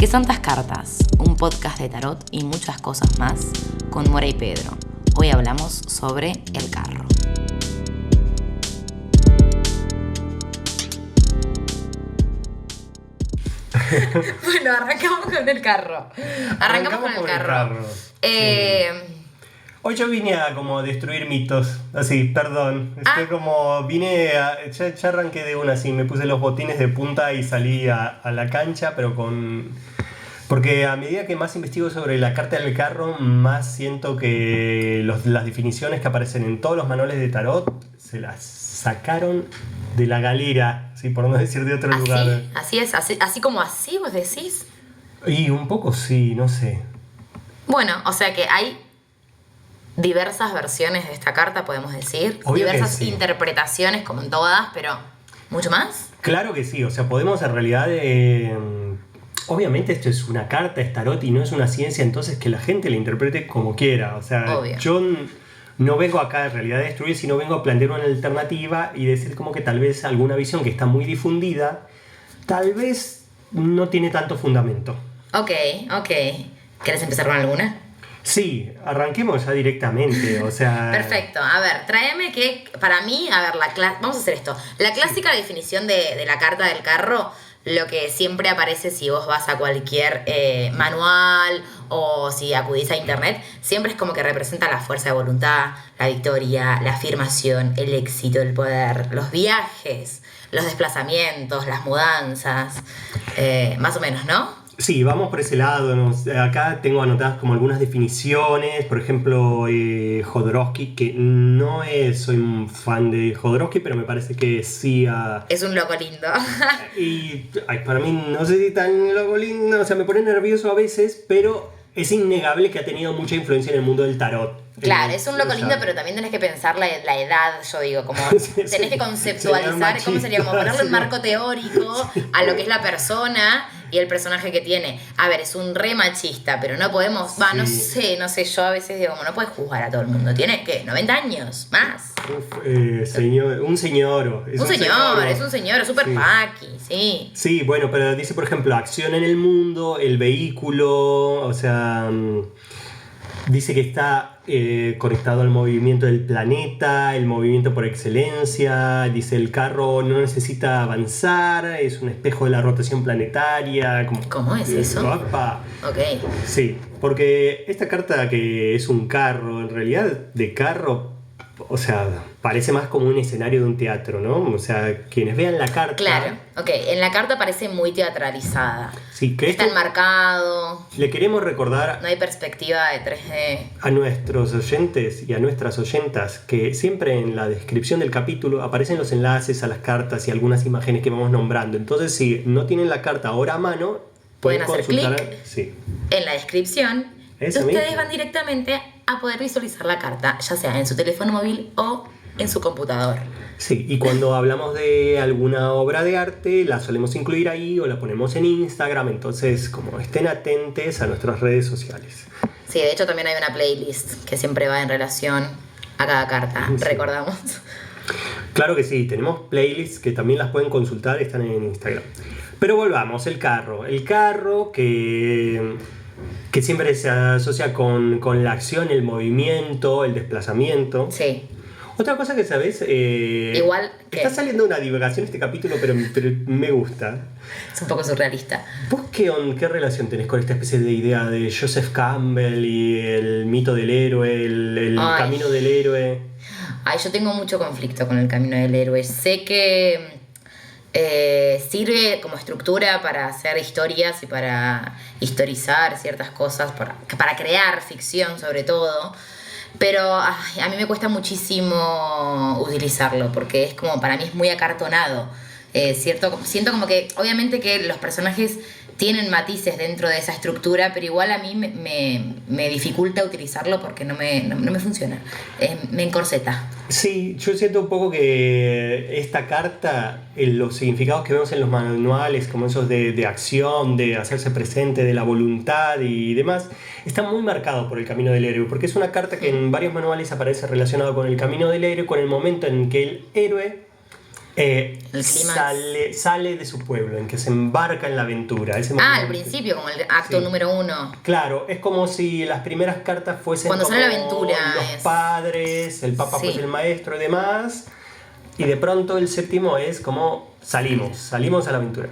¿Qué santas cartas? Un podcast de tarot y muchas cosas más con Mora y Pedro. Hoy hablamos sobre el carro. Bueno, arrancamos con el carro. Arrancamos con el carro. Hoy yo vine a como destruir mitos, así, perdón. Ya arranqué de una así, me puse los botines de punta y salí a la cancha, pero porque a medida que más investigo sobre la carta del carro, más siento que las definiciones que aparecen en todos los manuales de tarot se las sacaron de la galera, ¿sí? Por no decir de otro lugar. Así es, así como así vos decís. Y un poco sí, no sé. Bueno, o sea que hay diversas versiones de esta carta, podemos decir. Obvio diversas que sí. Interpretaciones, como en todas, pero ¿mucho más? Claro que sí, o sea, podemos en realidad... obviamente esto es una carta, es tarot y no es una ciencia, entonces que la gente la interprete como quiera. O sea, obvio. Yo no vengo acá en realidad a destruir, sino vengo a plantear una alternativa y decir como que tal vez alguna visión que está muy difundida, tal vez no tiene tanto fundamento. Ok. ¿Querés empezar con alguna? Sí, arranquemos ya directamente, o sea... Perfecto, a ver, tráeme que, para mí, a ver, vamos a hacer esto. La clásica definición de la carta del carro, lo que siempre aparece si vos vas a cualquier manual o si acudís a internet, siempre es como que representa la fuerza de voluntad, la victoria, la afirmación, el éxito, el poder, los viajes, los desplazamientos, las mudanzas, más o menos, ¿no? Sí, vamos por ese lado. Acá tengo anotadas como algunas definiciones. Por ejemplo, Jodorowsky, que no soy un fan de Jodorowsky, pero me parece que sí... Es un loco lindo. Y para mí no sé si tan loco lindo, o sea, me pone nervioso a veces, pero es innegable que ha tenido mucha influencia en el mundo del tarot. Claro, es un loco lindo, pero también tenés que pensar la edad, yo digo, como tenés que conceptualizar, ¿cómo sería? Como ponerle un marco teórico a lo que es la persona y el personaje que tiene. A ver, es un re machista, pero no podemos, no sé, yo a veces digo, como no puedes juzgar a todo el mundo. Tiene, ¿qué? 90 años, más. Un señor. Es un señor, súper paqui, sí. Sí, bueno, pero dice, por ejemplo, acción en el mundo, el vehículo, o sea... Dice que está conectado al movimiento del planeta, el movimiento por excelencia. Dice el carro no necesita avanzar, es un espejo de la rotación planetaria. ¿Cómo es eso? Opa. Ok. Sí, porque esta carta que es un carro, en realidad de carro, o sea, parece más como un escenario de un teatro, ¿no? O sea, quienes vean la carta... Claro, ok. En la carta parece muy teatralizada. Sí, que está enmarcado. Le queremos recordar... No hay perspectiva de 3D. A nuestros oyentes y a nuestras oyentas que siempre en la descripción del capítulo aparecen los enlaces a las cartas y algunas imágenes que vamos nombrando. Entonces, si no tienen la carta ahora a mano, pueden hacer clic sí, en la descripción. Ustedes van directamente a poder visualizar la carta, ya sea en su teléfono móvil o en su computador. Sí, y cuando hablamos de alguna obra de arte, la solemos incluir ahí o la ponemos en Instagram, entonces como estén atentos a nuestras redes sociales. Sí, de hecho también hay una playlist que siempre va en relación a cada carta, sí. Recordamos. Claro que sí, tenemos playlists que también las pueden consultar, están en Instagram. Pero volvamos, el carro que siempre se asocia con la acción, el movimiento, el desplazamiento. Sí. Otra cosa que sabes, igual que... Está saliendo una divagación este capítulo, pero me gusta. Es un poco surrealista. ¿Vos qué relación tenés con esta especie de idea de Joseph Campbell y el mito del héroe, el camino del héroe? Yo tengo mucho conflicto con el camino del héroe. Sé que sirve como estructura para hacer historias y para historizar ciertas cosas, para crear ficción sobre todo. Pero a mí me cuesta muchísimo utilizarlo porque es como, para mí es muy acartonado. Siento como que, obviamente que los personajes tienen matices dentro de esa estructura, pero igual a mí me dificulta utilizarlo porque no me funciona. Me encorseta. Sí, yo siento un poco que esta carta, los significados que vemos en los manuales, como esos de acción, de hacerse presente, de la voluntad y demás, está muy marcado por el camino del héroe, porque es una carta que en varios manuales aparece relacionado con el camino del héroe, con el momento en que el héroe El clímax. Sale de su pueblo, en que se embarca en la aventura. Ese Al momento. principio, como el acto Sí. número 1. Claro, es como si las primeras cartas fuesen Cuando como sale la aventura, los es. padres, el papa Sí. fuese el maestro y demás. Y de pronto el séptimo es como salimos a la aventura.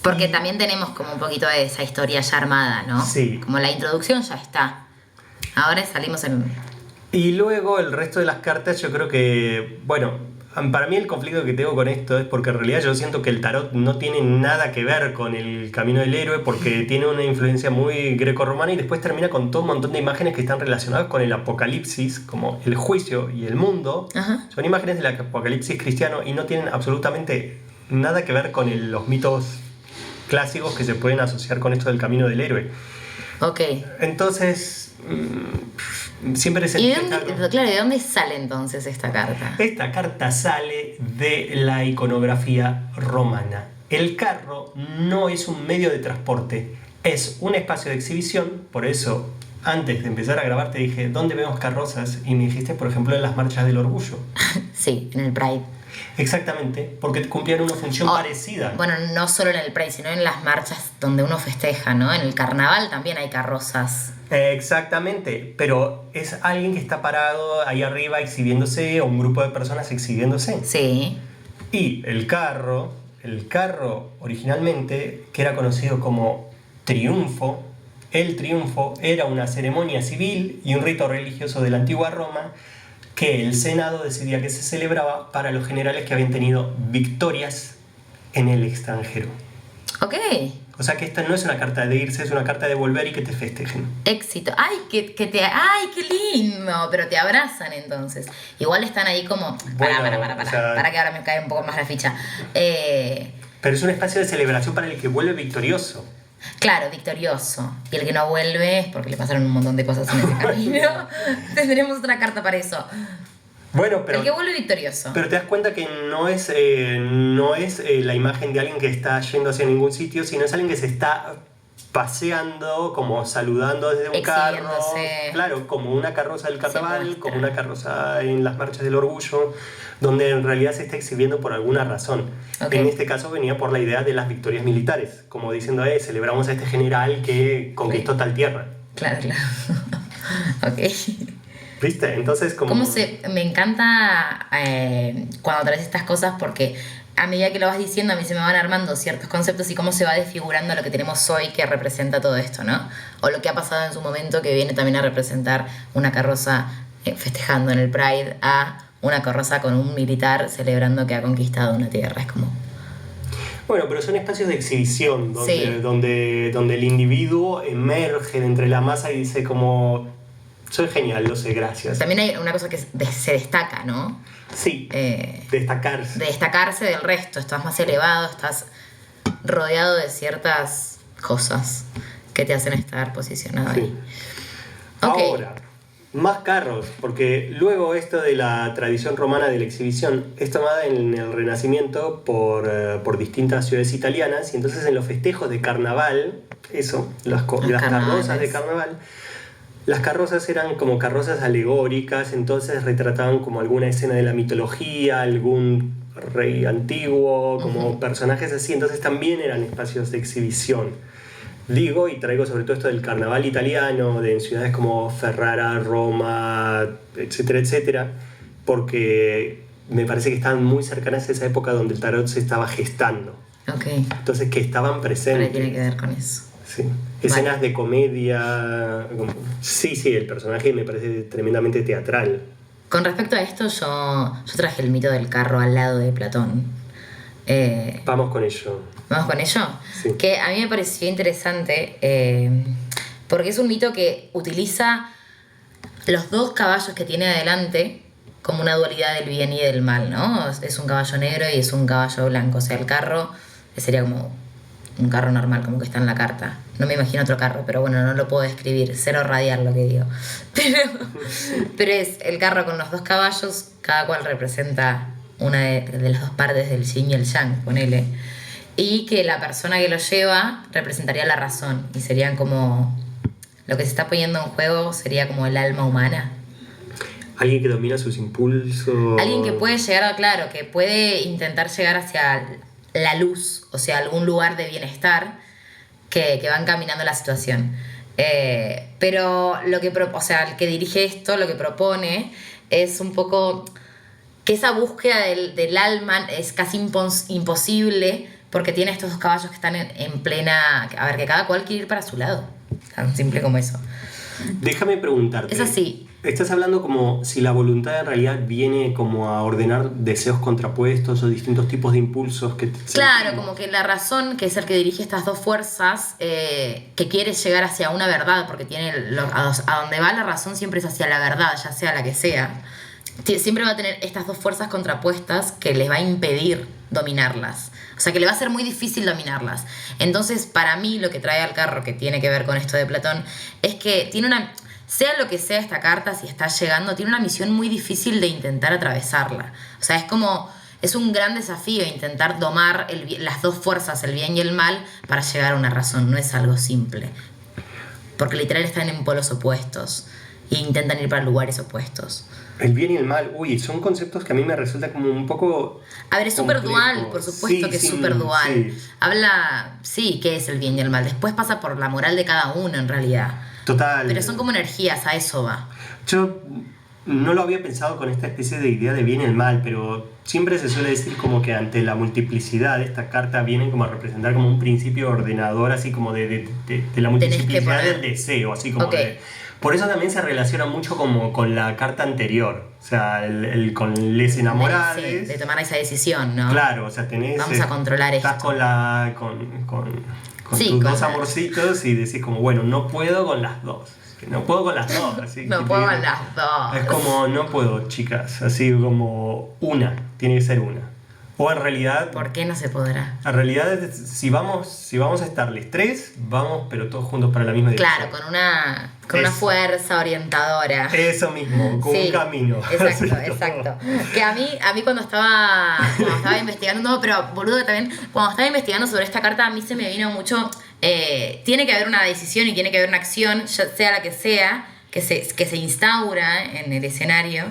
Porque también tenemos como un poquito de esa historia ya armada, ¿no? Sí. Como la introducción ya está. Ahora salimos en... Y luego el resto de las cartas yo creo que, bueno, para mí el conflicto que tengo con esto es porque en realidad yo siento que el tarot no tiene nada que ver con el camino del héroe porque tiene una influencia muy grecorromana y después termina con todo un montón de imágenes que están relacionadas con el apocalipsis, como el juicio y el mundo. Ajá. Son imágenes del apocalipsis cristiano y no tienen absolutamente nada que ver con los mitos clásicos que se pueden asociar con esto del camino del héroe. Ok. Entonces, siempre se... ¿Y de dónde, claro, de dónde sale entonces esta carta? Esta carta sale de la iconografía romana. El carro no es un medio de transporte, es un espacio de exhibición. Por eso, antes de empezar a grabar, te dije, ¿dónde vemos carrozas? Y me dijiste, por ejemplo, en las marchas del orgullo. Sí, en el Pride. Exactamente, porque cumplían una función parecida. Bueno, no solo en el Pride, sino en las marchas donde uno festeja, ¿no? En el carnaval también hay carrozas. Exactamente, pero es alguien que está parado ahí arriba exhibiéndose o un grupo de personas exhibiéndose. Sí. Y el carro originalmente, que era conocido como triunfo, el triunfo era una ceremonia civil y un rito religioso de la antigua Roma que el Senado decidía que se celebraba para los generales que habían tenido victorias en el extranjero. Ok. O sea que esta no es una carta de irse, es una carta de volver y que te festejen. Éxito. ¡Ay, ¡ay, qué lindo! Pero te abrazan entonces. Igual están ahí como... Bueno, Para o sea- para que ahora me cae un poco más la ficha. Pero es un espacio de celebración para el que vuelve victorioso. Claro, victorioso. Y el que no vuelve es porque le pasaron un montón de cosas en ese camino. Tendremos otra carta para eso. Bueno, pero... El que vuelve victorioso. Pero te das cuenta que no es la imagen de alguien que está yendo hacia ningún sitio, sino es alguien que se está paseando, como saludando desde un carro. Exhibiéndose. Claro, como una carroza del carnaval, muestra. como una carroza en las marchas del orgullo, donde en realidad se está exhibiendo por alguna razón. Ok. En este caso venía por la idea de las victorias militares, como diciendo, celebramos a este general que conquistó tal tierra. Claro. Ok. ¿Viste? Entonces como... Me encanta cuando traes estas cosas porque a medida que lo vas diciendo a mí se me van armando ciertos conceptos y cómo se va desfigurando lo que tenemos hoy que representa todo esto, ¿no? O lo que ha pasado en su momento que viene también a representar una carroza festejando en el Pride a una carroza con un militar celebrando que ha conquistado una tierra. Es como... Bueno, pero son espacios de exhibición donde, Sí. donde el individuo emerge de entre la masa y dice como, soy genial, lo sé, gracias. También hay una cosa que se destaca, ¿no? Sí, De destacarse. destacarse del resto. Estás más elevado, estás rodeado de ciertas cosas que te hacen estar posicionado Sí. ahí. Ok. Ahora, más carros, porque luego esto de la tradición romana de la exhibición es tomada en el Renacimiento por distintas ciudades italianas y entonces en los festejos de carnaval, las carrozas carnavales. de carnaval, las carrozas eran como carrozas alegóricas, entonces retrataban como alguna escena de la mitología, algún rey antiguo, como personajes así, entonces también eran espacios de exhibición. Digo, y traigo sobre todo esto del carnaval italiano, en ciudades como Ferrara, Roma, etcétera, etcétera, porque me parece que estaban muy cercanas a esa época donde el tarot se estaba gestando. Ok. Entonces que estaban Ahora presentes. tiene que ver con eso. Sí. Escenas de comedia. Sí, el personaje me parece tremendamente teatral. Con respecto a esto, yo traje el mito del carro al lado de Platón. Vamos con ello. ¿Vamos con ello? Sí. Que a mí me pareció interesante porque es un mito que utiliza los dos caballos que tiene adelante como una dualidad del bien y del mal, ¿no? Es un caballo negro y es un caballo blanco. O sea, el carro sería como un carro normal, como que está en la carta. No me imagino otro carro, pero bueno, no lo puedo describir. Cero radial lo que digo. Pero es el carro con los dos caballos, cada cual representa una de las dos partes del yin y el yang, ponele. Y que la persona que lo lleva representaría la razón. Y serían como... Lo que se está poniendo en juego sería como el alma humana. Alguien que domina sus impulsos. Alguien que puede llegar, claro, que puede intentar llegar hacia la luz, o sea, algún lugar de bienestar que va encaminando la situación. Pero el que dirige esto, lo que propone es un poco que esa búsqueda del alma es casi imposible porque tiene estos dos caballos que están en plena... A ver, que cada cual quiere ir para su lado. Tan simple como eso. Déjame preguntarte. Es así. Estás hablando como si la voluntad en realidad viene como a ordenar deseos contrapuestos o distintos tipos de impulsos que... Claro, como que la razón, que es el que dirige estas dos fuerzas, que quiere llegar hacia una verdad, porque tiene a donde va la razón siempre es hacia la verdad, ya sea la que sea. Siempre va a tener estas dos fuerzas contrapuestas que les va a impedir dominarlas. O sea, que le va a ser muy difícil dominarlas. Entonces, para mí, lo que trae al carro, que tiene que ver con esto de Platón, es que tiene una... Sea lo que sea esta carta, si está llegando, tiene una misión muy difícil de intentar atravesarla. O sea, es un gran desafío intentar domar las dos fuerzas, el bien y el mal, para llegar a una razón. No es algo simple. Porque literal están en polos opuestos e intentan ir para lugares opuestos. El bien y el mal, son conceptos que a mí me resulta como un poco... A ver, es súper dual, por supuesto que es súper dual. Sí. Habla, qué es el bien y el mal. Después pasa por la moral de cada uno, en realidad. Total. Pero son como energías, a eso va. Yo no lo había pensado con esta especie de idea de bien y el mal, pero siempre se suele decir como que ante la multiplicidad esta carta viene como a representar como un principio ordenador, así como de la multiplicidad del deseo, así como okay. Por eso también se relaciona mucho como con la carta anterior, o sea, con les enamorados. Sí, de tomar esa decisión, ¿no? Claro, o sea, vamos a controlar esto. Estás con tus dos amorcitos y decís como, bueno, no puedo con las dos. No puedo con las dos. Así no puedo con las dos. Es como, no puedo, chicas. Así como tiene que ser una. O en realidad... ¿Por qué no se podrá? En realidad, si vamos a estarles tres, vamos, pero todos juntos para la misma dirección. Claro, con una fuerza orientadora. Eso mismo, con un camino. Exacto. Que a mí cuando estaba investigando, no, pero boludo, también, cuando estaba investigando sobre esta carta, a mí se me vino mucho... tiene que haber una decisión y tiene que haber una acción, ya sea la que sea, que se instaura en el escenario.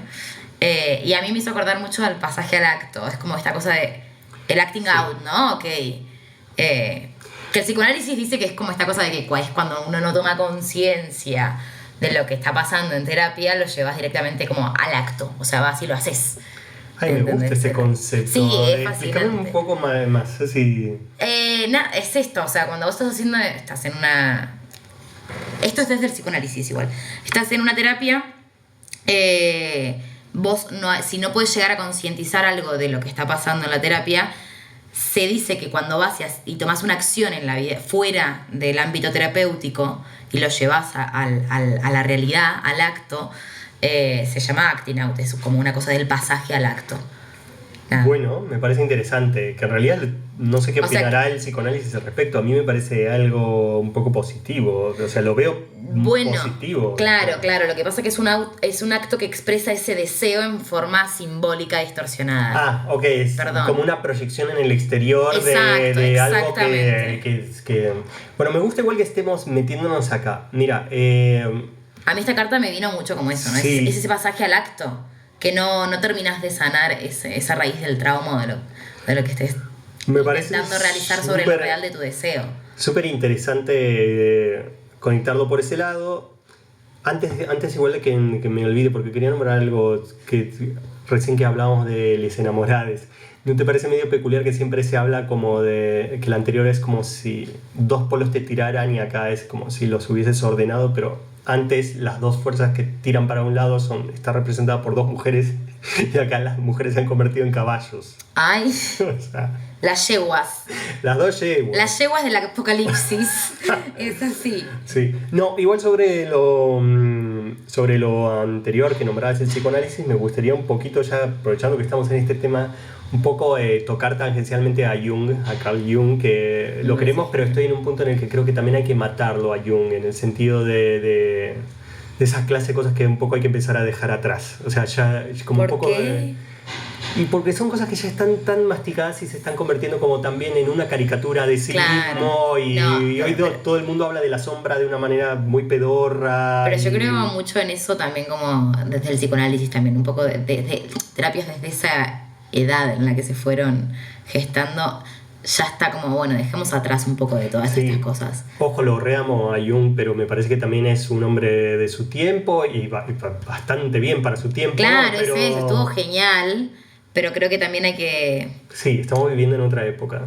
Y a mí me hizo acordar mucho al pasaje al acto. Es como esta cosa de el acting out, ¿no? Que el psicoanálisis dice que es como esta cosa de que es cuando uno no toma conciencia de lo que está pasando en terapia, lo llevas directamente como al acto. O sea, vas y lo haces. Ay, me gusta ese concepto. Sí, es fascinante. Un poco más así. Es esto, o sea, cuando vos estás en una... Esto es desde el psicoanálisis igual. Estás en una terapia... Vos si no puedes llegar a concientizar algo de lo que está pasando en la terapia, se dice que cuando vas y tomás una acción en la vida fuera del ámbito terapéutico y lo llevas a la realidad, al acto, se llama acting out, es como una cosa del pasaje al acto. Bueno, me parece interesante, que en realidad no sé qué opinará el psicoanálisis al respecto. A mí me parece algo un poco positivo, o sea, lo veo positivo. Claro, lo que pasa es que es un acto que expresa ese deseo en forma simbólica distorsionada. Es como una proyección en el exterior de algo que... Bueno, me gusta igual que estemos metiéndonos acá. Mira, a mí esta carta me vino mucho como eso, ¿no? Sí. Es ese pasaje al acto. Que no terminás de sanar esa raíz del trauma de lo que estés intentando realizar sobre lo real de tu deseo. Súper interesante conectarlo por ese lado. Antes igual de que me olvide, porque quería nombrar algo que recién que hablábamos de les enamorados. ¿No te parece medio peculiar que siempre se habla como de que la anterior es como si dos polos te tiraran y acá es como si los hubieses ordenado, pero antes las dos fuerzas que tiran para un lado están representadas por dos mujeres y acá las mujeres se han convertido en caballos? Ay, o sea, las yeguas. Las dos yeguas. Las yeguas del apocalipsis. Es así. Sí. No, igual sobre lo anterior que nombrabas el psicoanálisis, me gustaría un poquito, ya aprovechando que estamos en este tema, un poco tocar tangencialmente a Jung, a Carl Jung, que lo queremos, pero estoy en un punto en el que creo que también hay que matarlo a Jung, en el sentido de esas clases de cosas que un poco hay que empezar a dejar atrás. O sea, ya es como ¿Por un poco qué? Y porque son cosas que ya están tan masticadas y se están convirtiendo como también en una caricatura de sí mismo. Y hoy todo el mundo habla de la sombra de una manera muy pedorra. Pero yo creo mucho en eso también, como desde el psicoanálisis también, un poco de terapias desde esa edad en la que se fueron gestando. Ya está como, bueno, dejemos atrás un poco de todas estas cosas. Ojo, lo reamo a Jung, pero me parece que también es un hombre de su tiempo y bastante bien para su tiempo. Claro, ¿no? Pero... eso estuvo genial, pero creo que también hay que... Sí, estamos viviendo en otra época.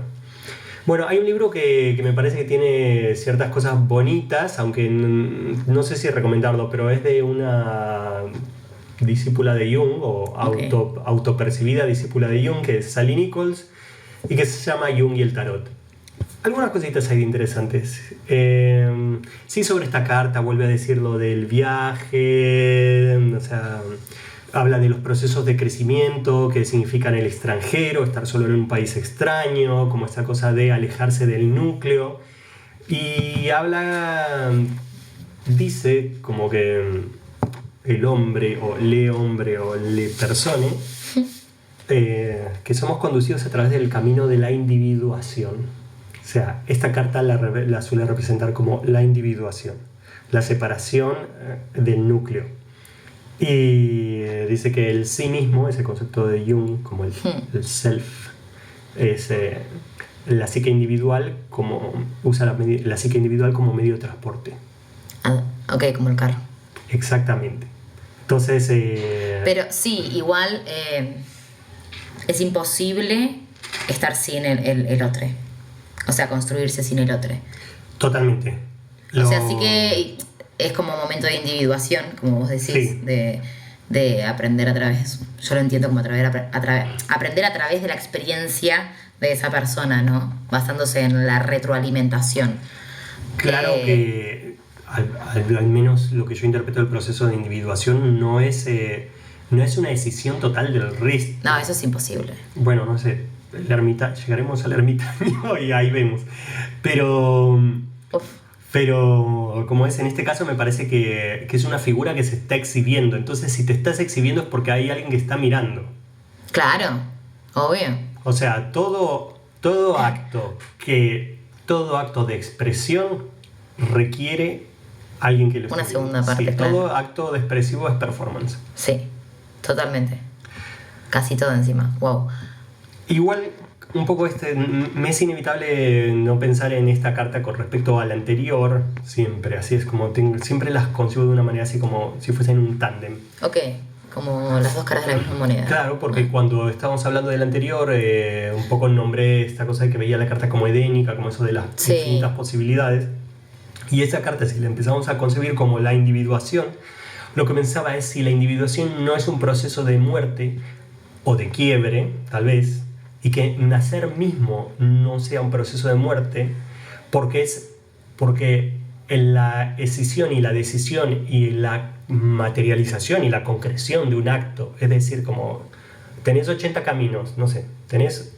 Bueno, hay un libro que me parece que tiene ciertas cosas bonitas, aunque no sé si recomendarlo, pero es de una discípula de Jung, o autopercibida discípula de Jung, que es Sally Nichols, y que se llama Jung y el Tarot. Algunas cositas hay de interesantes. Sí, sobre esta carta vuelve a decir lo del viaje, o sea, habla de los procesos de crecimiento que significan el extranjero, estar solo en un país extraño, como esta cosa de alejarse del núcleo. Y dice como que el hombre o le persone, que somos conducidos a través del camino de la individuación. O sea, esta carta la suele representar como la individuación, la separación del núcleo. Y dice que el sí mismo, ese concepto de Jung, como el self, es la psique individual, usa la psique individual como medio de transporte. Ok, como el carro. Exactamente. Entonces... Pero sí, igual es imposible estar sin el otro. O sea, construirse sin el otro. Totalmente. O sea, sí que es como un momento de individuación, como vos decís, sí. de aprender a través, yo lo entiendo como aprender a través de la experiencia de esa persona, ¿no? Basándose en la retroalimentación. Claro que al menos lo que yo interpreto del proceso de individuación no es una decisión total del resto. No, eso es imposible. Bueno, no sé, llegaremos al ermitaño y ahí vemos. Pero como es en este caso, me parece que es una figura que se está exhibiendo. Entonces, si te estás exhibiendo es porque hay alguien que está mirando. Claro, obvio. O sea, todo acto de expresión requiere alguien que lo una esté segunda parte, sí, claro. Todo acto de expresivo es performance. Sí, totalmente. Casi todo encima. Wow. Igual, un poco me es inevitable no pensar en esta carta con respecto a la anterior, siempre, así es como siempre las concibo de una manera así como si fuesen un tándem. Ok, como las dos caras de la misma moneda. Claro, porque cuando estábamos hablando del anterior, un poco nombré esta cosa de que veía la carta como edénica, como eso de las infinitas posibilidades. Y esa carta, si la empezamos a concebir como la individuación, lo que pensaba es si la individuación no es un proceso de muerte o de quiebre, tal vez, y que nacer mismo no sea un proceso de muerte, porque en la escisión y la decisión y la materialización y la concreción de un acto, es decir, como tenés 80 caminos, no sé, tenés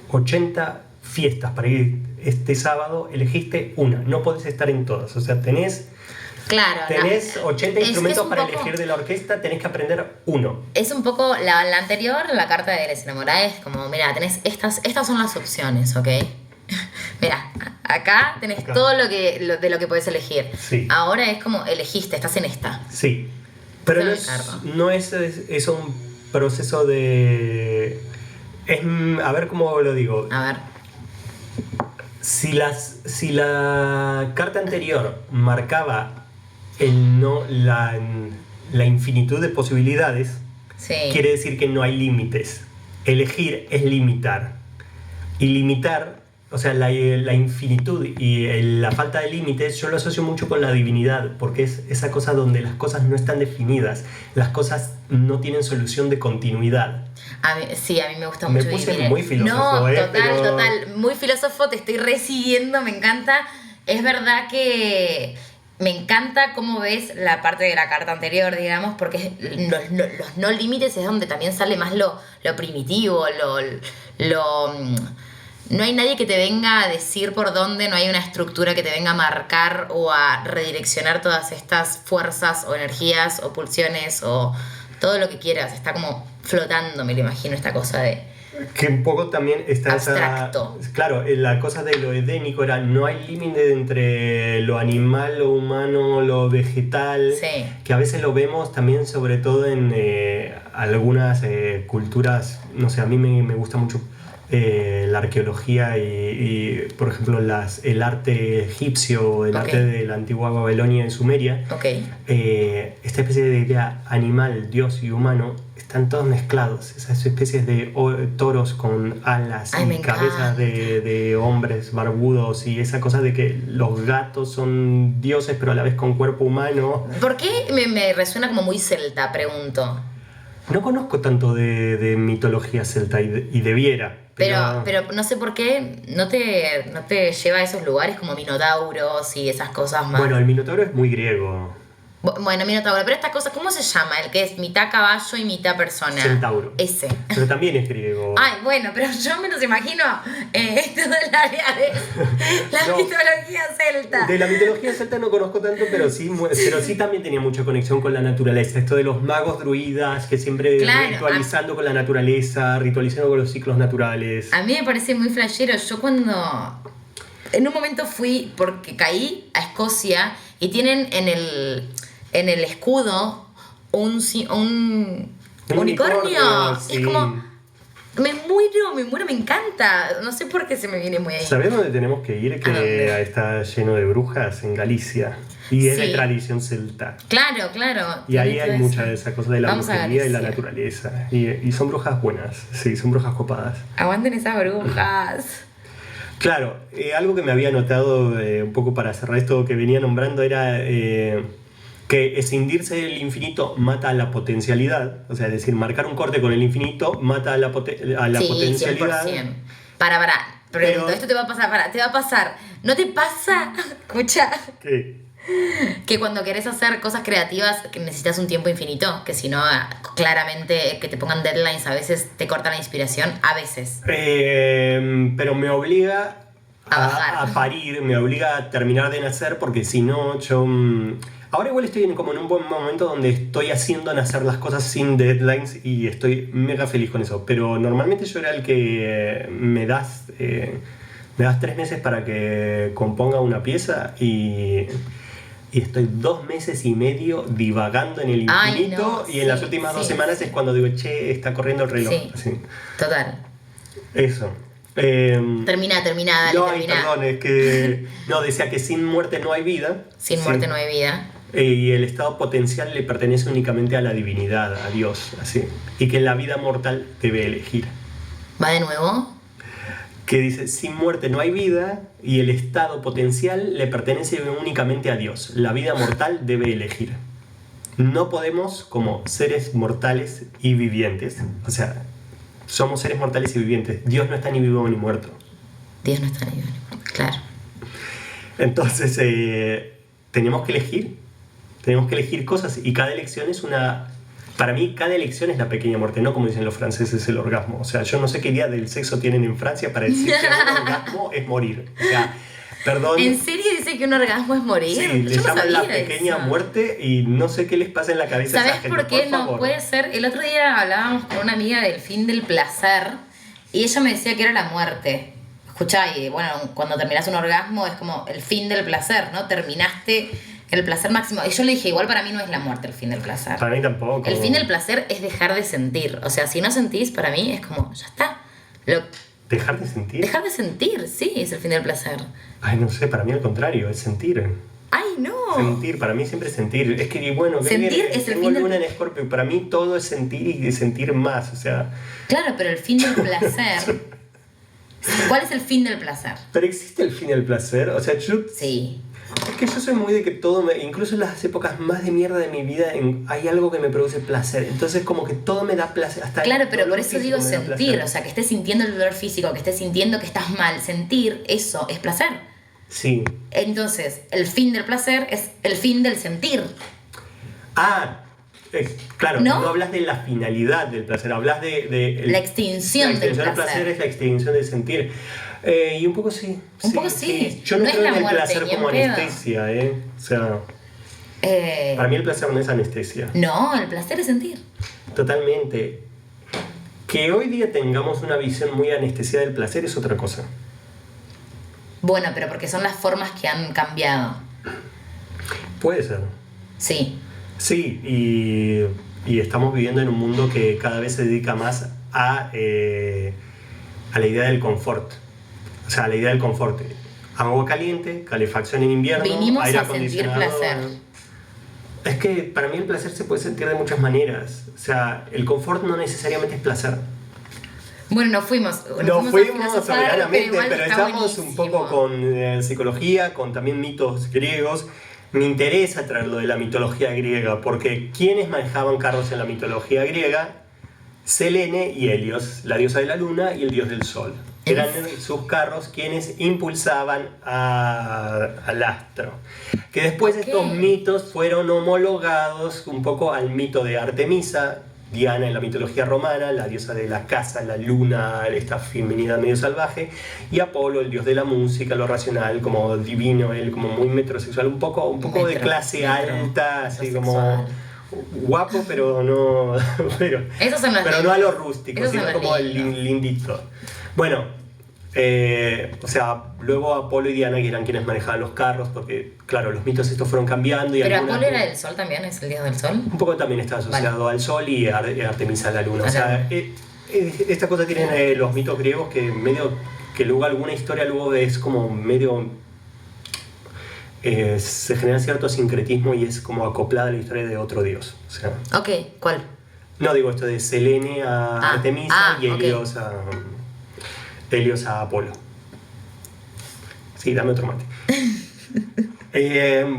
80 fiestas para ir este sábado, elegiste una, no podés estar en todas, o sea, tenés 80 instrumentos para elegir de la orquesta, tenés que aprender uno. Es un poco la anterior, la carta de Les Enamorados, como, mira, tenés estas son las opciones, ¿ok? Mira, acá tenés todo de lo que podés elegir. Sí. Ahora es como elegiste, estás en esta. Sí, pero no es un proceso de... a ver cómo lo digo. A ver. Si la carta anterior marcaba la infinitud de posibilidades, sí, quiere decir que no hay límites. Elegir es limitar. Y limitar, o sea, la infinitud y la falta de límites, yo lo asocio mucho con la divinidad, porque es esa cosa donde las cosas no están definidas, las cosas no tienen solución de continuidad. A mí me gusta mucho. Me puse muy filósofo, total, muy filósofo, te estoy recibiendo, me encanta. Es verdad que me encanta cómo ves la parte de la carta anterior, digamos, porque los no límites es donde también sale más lo primitivo, no hay nadie que te venga a decir por dónde, no hay una estructura que te venga a marcar o a redireccionar todas estas fuerzas o energías o pulsiones o todo lo que quieras, está como flotando, me lo imagino, esta cosa de... Que un poco también está abstracto. Claro, la cosa de lo edénico era no hay límite entre lo animal, lo humano, lo vegetal, Sí. que a veces lo vemos también sobre todo en algunas culturas, no sé, a mí me gusta mucho la arqueología y, por ejemplo, el arte egipcio, el arte de la antigua Babilonia y Sumeria. Esta especie de idea animal, dios y humano están todos mezclados, esas especies de toros con alas y cabezas de hombres barbudos y esa cosa de que los gatos son dioses pero a la vez con cuerpo humano. ¿Por qué me resuena como muy celta, pregunto? No conozco tanto de mitología celta y debiera. Pero no sé por qué no te lleva a esos lugares como minotauros y esas cosas más. Bueno, el minotauro es muy griego. Bueno, minotauro, pero estas cosas, ¿cómo se llama? El que es mitad caballo y mitad persona. Centauro. Ese. Pero también es griego. Ay, bueno, pero yo me los imagino todo el área de la mitología celta. De la mitología celta no conozco tanto, pero sí también tenía mucha conexión con la naturaleza. Esto de los magos druidas que siempre ritualizando con la naturaleza, ritualizando con los ciclos naturales. A mí me parece muy flashero. Yo cuando... En un momento fui, porque caí a Escocia y tienen en el escudo un unicornio. Sí. Es como, me muero, me encanta. No sé por qué se me viene muy ahí. ¿Sabés dónde tenemos que ir? Que está lleno de brujas en Galicia. Y es de tradición celta. Claro. Y ahí hay mucha de esa cosa de la brujería y la naturaleza. Y son brujas buenas, sí, son brujas copadas. Aguanten esas brujas. Claro, algo que me había notado un poco para cerrar esto que venía nombrando era que escindirse del infinito mata a la potencialidad, o sea, es decir, marcar un corte con el infinito mata a la potencialidad. 100%. Pregunto, esto te va a pasar, ¿no te pasa? Escucha. ¿Qué? Que cuando querés hacer cosas creativas que necesitas un tiempo infinito, que si no, claramente que te pongan deadlines a veces te cortan la inspiración, a veces. Pero me obliga a parir, me obliga a terminar de nacer, porque si no, yo... Ahora igual estoy como en un buen momento donde estoy haciendo nacer las cosas sin deadlines y estoy mega feliz con eso, pero normalmente yo era el que me das 3 meses para que componga una pieza y estoy 2 meses y medio divagando en el infinito. Y en las últimas 2 semanas es cuando digo, che, está corriendo el reloj. Sí, así. Total. Eso. Termina, dale, no, termina. Perdón, es que... No, decía que sin muerte no hay vida. Sin muerte no hay vida. Y el estado potencial le pertenece únicamente a la divinidad, a Dios, así. Y que en la vida mortal debe elegir. ¿Va de nuevo? Que dice, sin muerte no hay vida y el estado potencial le pertenece únicamente a Dios. La vida mortal debe elegir. No podemos, como seres mortales y vivientes, o sea, somos seres mortales y vivientes. Dios no está ni vivo ni muerto. Dios no está ni vivo ni muerto, claro. Entonces, tenemos que elegir. Tenemos que elegir cosas y cada elección es una... Para mí, cada elección es la pequeña muerte, no como dicen los franceses el orgasmo. O sea, yo no sé qué idea del sexo tienen en Francia para decir que un orgasmo es morir. O sea, perdón. ¿En serio dice que un orgasmo es morir? Sí, le yo llaman no la pequeña muerte y no sé qué les pasa en la cabeza a esa gente. ¿Sabes por qué? Por No favor. puede ser. El otro día hablábamos con una amiga del fin del placer y ella me decía que era la muerte. Escuchá, y bueno, cuando terminás un orgasmo es como el fin del placer, ¿no? Terminaste el placer máximo. Y yo le dije, igual para mí no es la muerte el fin del placer. Para mí tampoco. El fin del placer es dejar de sentir. O sea, si no sentís, para mí es como, ya está. ¿Dejar de sentir? Dejar de sentir, sí, es el fin del placer. Ay, no sé, para mí al contrario, es sentir. ¡Ay, no! Sentir, para mí siempre es sentir. Es que, bueno, sentir es el fin del... luna en Escorpio, para mí todo es sentir y sentir más, o sea... Claro, pero el fin del placer... ¿Cuál es el fin del placer? ¿Pero existe el fin del placer? O sea, yo... Sí. Es que yo soy muy de que todo incluso en las épocas más de mierda de mi vida hay algo que me produce placer. Entonces como que todo me da placer. Hasta claro, pero por eso digo sentir. O sea, que estés sintiendo el dolor físico, que estés sintiendo que estás mal. Sentir, eso es placer. Sí. Entonces, el fin del placer es el fin del sentir. Claro, no hablas de la finalidad del placer, hablas de la extinción del placer. El placer es la extinción del sentir. Y un poco sí. Un poco sí. Yo no creo es en el muerte, placer como anestesia, O sea... Para mí el placer no es anestesia. No, el placer es sentir. Totalmente. Que hoy día tengamos una visión muy anestesiada del placer es otra cosa. Bueno, pero porque son las formas que han cambiado. Puede ser. Sí. Sí, y estamos viviendo en un mundo que cada vez se dedica más a la idea del confort. O sea, a la idea del confort. Agua caliente, calefacción en invierno, Vinimos aire a sentir acondicionado. placer. Es que para mí el placer se puede sentir de muchas maneras. O sea, el confort no necesariamente es placer. Bueno, nos fuimos Nos fuimos filosofar, soberanamente, igual pero está estamos un poco buenísimo. con psicología, con también mitos griegos. Me interesa traer lo de la mitología griega, porque ¿quiénes manejaban carros en la mitología griega? Selene y Helios, la diosa de la luna y el dios del sol. Eran sus carros quienes impulsaban al astro. Que después estos mitos fueron homologados un poco al mito de Artemisa, Diana en la mitología romana, la diosa de la caza, la luna, esta feminidad medio salvaje, y Apolo, el dios de la música, lo racional, como divino, él como muy metrosexual, un poco de clase alta, así como guapo, pero no pero no a lo rústico, sino como el lindito. Bueno, o sea, luego Apolo y Diana, que eran quienes manejaban los carros, porque claro, los mitos estos fueron cambiando. Y ¿Pero Apolo era el sol también? ¿Es el dios del sol? Un poco también está asociado al sol y a Artemisa a la luna. O sea, esta cosa tienen los mitos griegos que medio, que luego alguna historia luego es como medio, se genera cierto sincretismo y es como acoplada a la historia de otro dios. O sea, ok, ¿cuál? No, digo esto de Selene a Artemisa y Helios a Apolo. Sí, dame otro mate.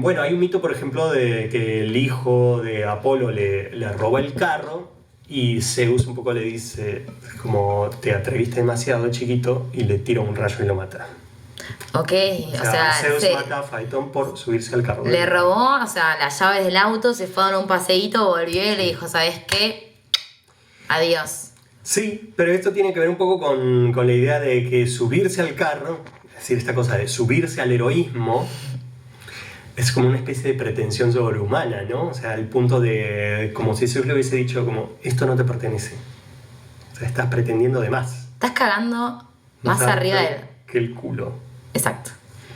Bueno, hay un mito, por ejemplo, de que el hijo de Apolo le roba el carro y Zeus un poco le dice como te atreviste demasiado chiquito y le tira un rayo y lo mata. Ok, o sea Zeus mata a Faetón por subirse al carro. Le robó, o sea, las llaves del auto, se fue a dar un paseíto, volvió y le dijo, ¿sabes qué? Adiós. Sí, pero esto tiene que ver un poco con la idea de que subirse al carro, es decir, esta cosa de subirse al heroísmo, es como una especie de pretensión sobrehumana, ¿no? O sea, el punto de, como si Zeus le hubiese dicho, como, esto no te pertenece. O sea, estás pretendiendo de más. Estás cagando más arriba de... que el culo. Exacto.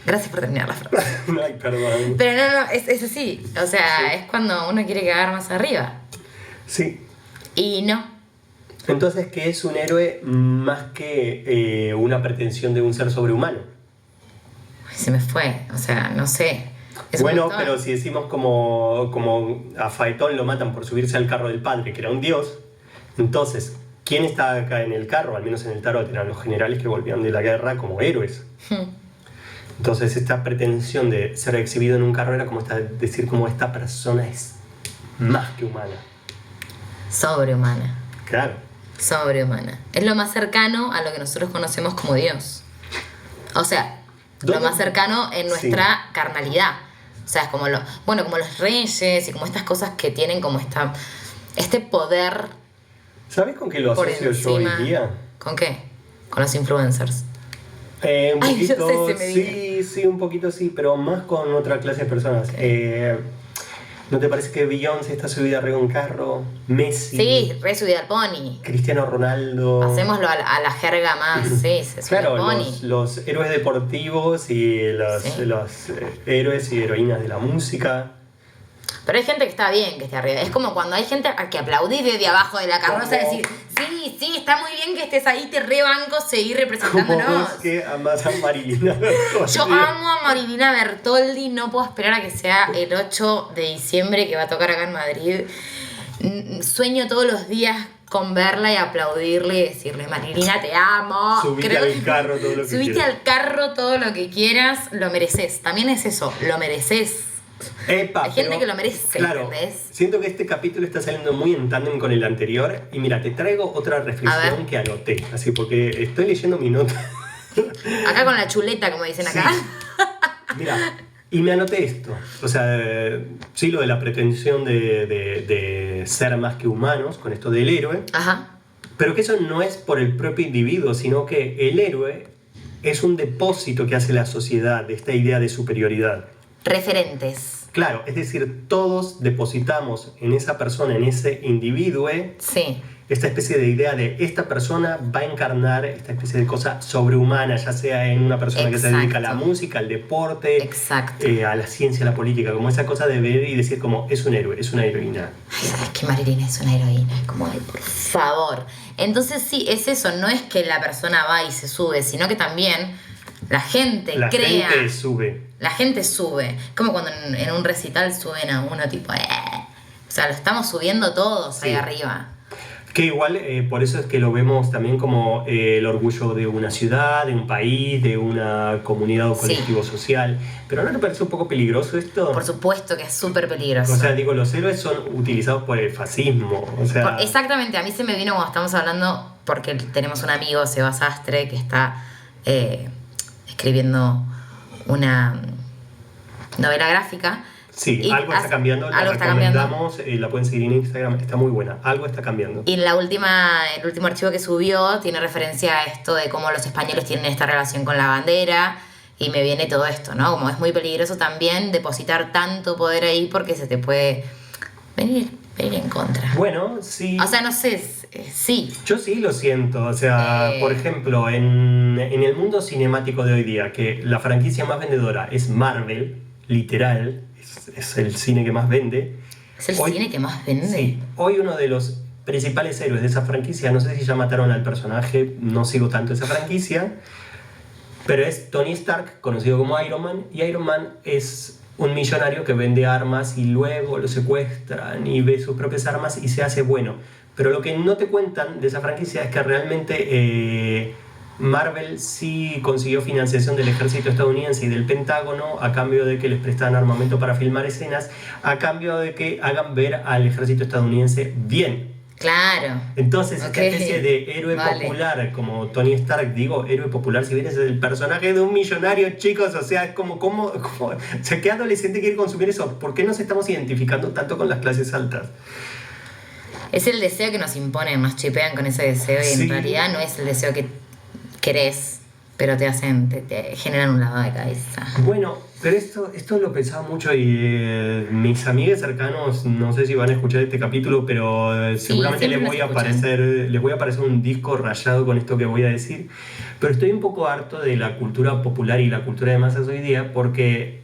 Gracias por terminar la frase. Ay, perdón. Pero no, es así. O sea, es cuando uno quiere cagar más arriba. Sí. Y no. Entonces, ¿qué es un héroe más que una pretensión de un ser sobrehumano? Se me fue, o sea, no sé. Bueno, pero si decimos como a Faetón lo matan por subirse al carro del padre, que era un dios, entonces, ¿quién está acá en el carro? Al menos en el tarot eran los generales que volvían de la guerra como héroes. Entonces, esta pretensión de ser exhibido en un carro era como decir como esta persona es más que humana. Sobrehumana. Claro. Sobrehumana. Es lo más cercano a lo que nosotros conocemos como Dios. O sea, lo más cercano en nuestra carnalidad. O sea, es como como los reyes y como estas cosas que tienen como este poder. ¿Sabes con qué lo asocio yo hoy día? ¿Con qué? Con los influencers. Un poquito, yo sé, se me viene. Sí, un poquito sí, pero más con otra clase de personas. ¿No te parece que Beyoncé está subida arriba de un carro? Messi. Sí, re subida al pony. Cristiano Ronaldo. Pasémoslo a la jerga más, sí, se sube al pony. Los héroes deportivos y los héroes y heroínas de la música. Pero hay gente que está bien que esté arriba. Es como cuando hay gente a que aplaudís desde abajo de la carroza y decir, sí, está muy bien que estés ahí, te rebanco, seguir representándonos. Como vos que amás a Marilina Bertoldi. Yo amo a Marilina Bertoldi, no puedo esperar a que sea el 8 de diciembre que va a tocar acá en Madrid. Sueño todos los días con verla y aplaudirle y decirle, Marilina, te amo. Subite al carro todo lo que Subite quieras. al carro todo lo que quieras, lo mereces. También es eso, lo mereces. Epa, hay gente que lo merece, claro, ¿entendés? Siento que este capítulo está saliendo muy en tándem con el anterior. Y mira, te traigo otra reflexión que anoté. Así, porque estoy leyendo mi nota. Acá con la chuleta, como dicen acá. Sí. Mira, y me anoté esto. O sea, sí, lo de la pretensión de ser más que humanos, con esto del héroe. Ajá. Pero que eso no es por el propio individuo, sino que el héroe es un depósito que hace la sociedad de esta idea de superioridad. Referentes. Claro, es decir, todos depositamos en esa persona, en ese individuo, Sí, esta especie de idea de esta persona va a encarnar esta especie de cosa sobrehumana, ya sea en una persona que se dedica a la Exacto. música, al deporte, exacto. a la ciencia, a la política, como esa cosa de ver y decir como es un héroe, es una heroína. Ay, ¿sabes qué? Marilyn es una heroína. Es como, ay, por favor. Entonces sí, es eso. No es que la persona va y se sube, sino que también la gente La crea. gente sube. La gente sube. Como cuando en un recital suben a uno tipo... O sea, lo estamos subiendo todos ahí Sí. arriba. Que igual, por eso es que lo vemos también como el orgullo de una ciudad, de un país, de una comunidad o Sí. colectivo social. Pero ¿no te parece un poco peligroso esto? Por supuesto que es súper peligroso. O sea, digo, los héroes son utilizados por el fascismo. O sea, Exactamente, a mí se me vino cuando estamos hablando, porque tenemos un amigo, Seba Sastre, que está escribiendo una novela gráfica. sí, Y algo está cambiando, la algo está cambiando. recomendamos, la pueden seguir en Instagram, está muy buena, algo está cambiando. Y el último archivo que subió tiene referencia a esto de cómo los españoles tienen esta relación con la bandera. Y me viene todo esto, ¿no? Como es muy peligroso también depositar tanto poder ahí porque se te puede venir en contra. Bueno, sí. O sea, no sé, sí. Yo sí lo siento, o sea, por ejemplo, en el mundo cinemático de hoy día, que la franquicia más vendedora es Marvel, literal, es el cine que más vende. Es el Hoy- cine que más vende. Sí, hoy uno de los principales héroes de esa franquicia, no sé si ya mataron al personaje, no sigo tanto esa franquicia, pero es Tony Stark, conocido como Iron Man, y Iron Man es un millonario que vende armas y luego lo secuestran y ve sus propias armas y se hace bueno. Pero lo que no te cuentan de esa franquicia es que realmente Marvel sí consiguió financiación del ejército estadounidense y del Pentágono a cambio de que les prestaban armamento para filmar escenas, a cambio de que hagan ver al ejército estadounidense bien. Claro. Entonces, Ok. esta especie de héroe Vale. popular, como Tony Stark, digo, héroe popular, si bien es el personaje de un millonario, chicos, o sea, es como o sea, ¿qué adolescente quiere consumir eso? ¿Por qué nos estamos identificando tanto con las clases altas? Es el deseo que nos imponen, nos chipean con ese deseo y Sí. en realidad no es el deseo que querés, pero te generan un lavado de cabeza. Bueno, pero esto lo pensaba mucho y mis amigos cercanos, no sé si van a escuchar este capítulo, pero seguramente siempre les voy a aparecer un disco rayado con esto que voy a decir. Pero estoy un poco harto de la cultura popular y la cultura de masas hoy día porque,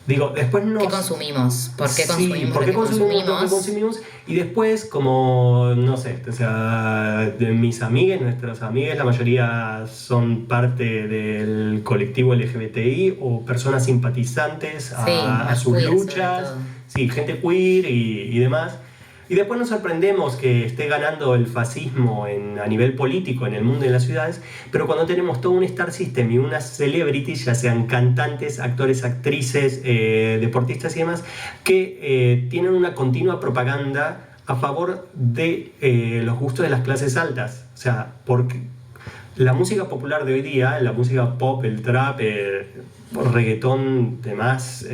digo, después nos... ¿Qué consumimos? ¿Por qué Sí, consumimos ¿por lo qué que consumimos lo que consumimos? Y después, como, no sé, o sea, de mis amigas, nuestras amigas, la mayoría son parte del colectivo LGBTI o personas simpatizantes Sí, a más sus queer, sobre luchas, todo. sí, gente queer y demás. Y después nos sorprendemos que esté ganando el fascismo a nivel político en el mundo y en las ciudades, pero cuando tenemos todo un star system y unas celebrities, ya sean cantantes, actores, actrices, deportistas y demás, que tienen una continua propaganda a favor de los gustos de las clases altas. O sea, porque la música popular de hoy día, la música pop, el trap, el reggaetón, demás,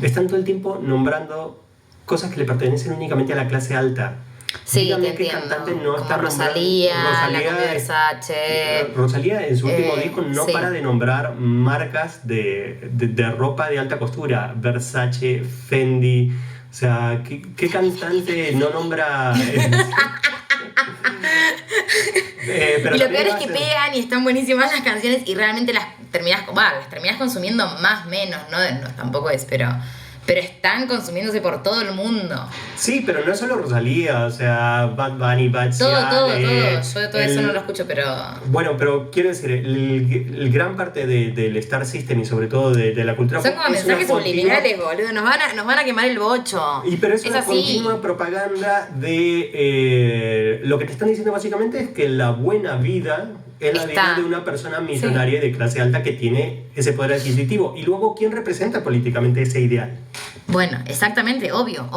están todo el tiempo nombrando cosas que le pertenecen únicamente a la clase alta. Sí, Dígame te qué entiendo. cantante no Como está Rosalía, la Conde es- Versace. Rosalía en su último disco no sí. para de nombrar marcas de ropa de alta costura. Versace, Fendi. O sea, ¿qué cantante no nombra? Pero Y lo también peor es lo que hace- pegan y están buenísimas las canciones y realmente las terminás consumiendo más menos, ¿no? No, tampoco es, pero están consumiéndose por todo el mundo. Sí, pero no es solo Rosalía, o sea, Bad Bunny, Bad Todo. Ciale, Yo todo eso no lo escucho, pero... Bueno, pero quiero decir, el gran parte del Star System y sobre todo de la cultura Son pop como es una mensajes continua- subliminales, boludo. Nos van a quemar el bocho. Pero es una así. continua propaganda de lo que te están diciendo básicamente es que la buena vida es la vida de una persona millonaria de clase alta que tiene ese poder adquisitivo. Y luego, ¿quién representa políticamente ese ideal? Bueno, exactamente, obvio.